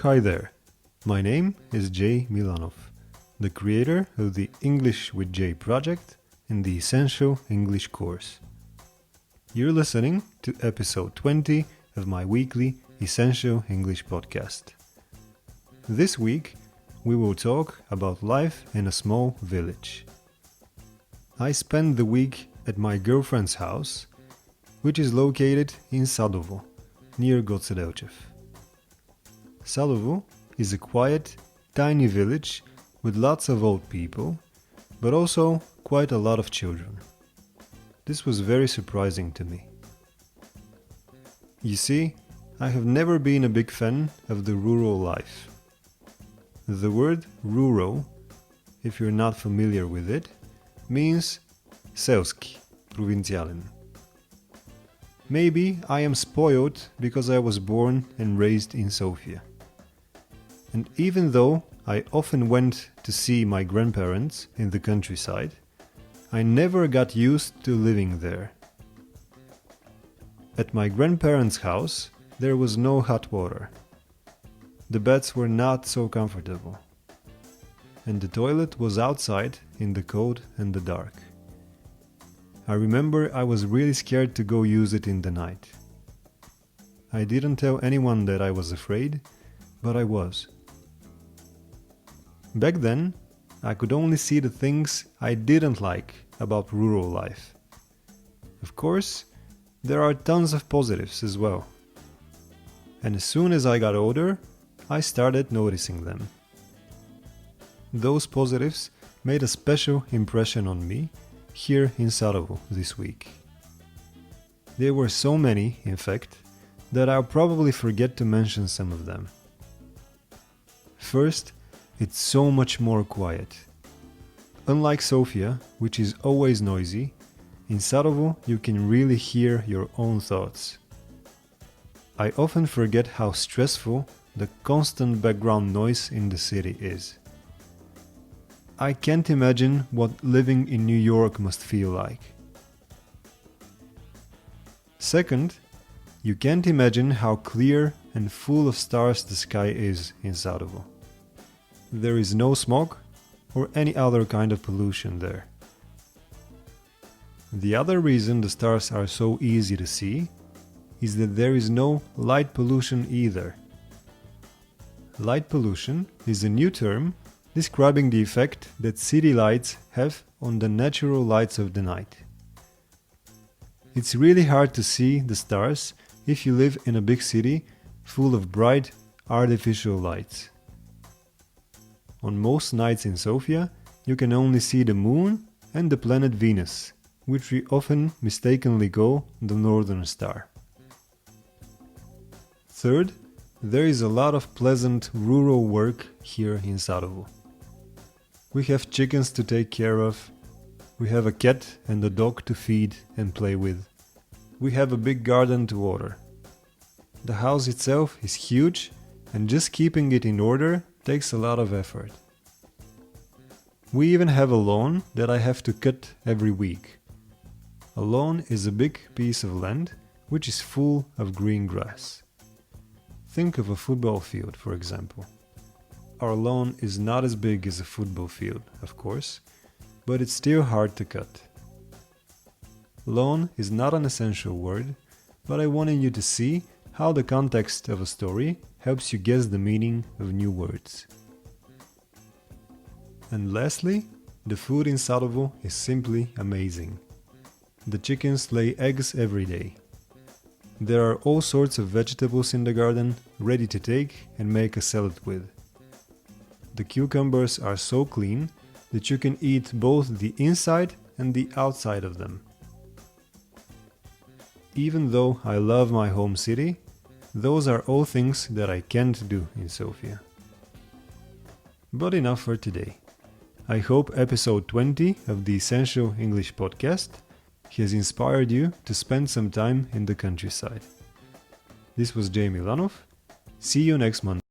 Hi there, my name is Jay Milanov, the creator of the English with Jay project and the Essential English course. You're listening to episode 20 of my weekly Essential English podcast. This week, we will talk about life in a small village. I spent the week at my girlfriend's house, which is located in Sadovo, near Gocedelchev. Sadovo is a quiet, tiny village with lots of old people, but also quite a lot of children. This was very surprising to me. You see, I have never been a big fan of the rural life. The word rural, if you're not familiar with it, means селски, провинциален. Maybe I am spoiled because I was born and raised in Sofia. And even though I often went to see my grandparents in the countryside, I never got used to living there. At my grandparents' house, there was no hot water. The beds were not so comfortable. And the toilet was outside in the cold and the dark. I remember I was really scared to go use it in the night. I didn't tell anyone that I was afraid, but I was. Back then, I could only see the things I didn't like about rural life. Of course, there are tons of positives as well. And as soon as I got older, I started noticing them. Those positives made a special impression on me here in Sarajevo this week. There were so many, in fact, that I'll probably forget to mention some of them. First, it's so much more quiet. Unlike Sofia, which is always noisy, in Sarajevo you can really hear your own thoughts. I often forget how stressful the constant background noise in the city is. I can't imagine what living in New York must feel like. Second, you can't imagine how clear and full of stars the sky is in Sarajevo. There is no smog or any other kind of pollution there. The other reason the stars are so easy to see is that there is no light pollution either. Light pollution is a new term describing the effect that city lights have on the natural lights of the night. It's really hard to see the stars if you live in a big city full of bright, artificial lights. On most nights in Sofia, you can only see the moon and the planet Venus, which we often mistakenly call the Northern Star. Third, there is a lot of pleasant rural work here in Sarajevo. We have chickens to take care of, we have a cat and a dog to feed and play with, we have a big garden to water. The house itself is huge, and just keeping it in order takes a lot of effort. We even have a lawn that I have to cut every week. A lawn is a big piece of land which is full of green grass. Think of a football field, for example. Our lawn is not as big as a football field, of course, but it's still hard to cut. Lawn is not an essential word, but I wanted you to see how the context of a story helps you guess the meaning of new words. And lastly, the food in Sarajevo is simply amazing. The chickens lay eggs every day. There are all sorts of vegetables in the garden ready to take and make a salad with. The cucumbers are so clean that you can eat both the inside and the outside of them. Even though I love my home city, those are all things that I can't do in Sofia. But enough for today. I hope episode 20 of the Essential English podcast has inspired you to spend some time in the countryside. This was Jay Milanov. See you next month.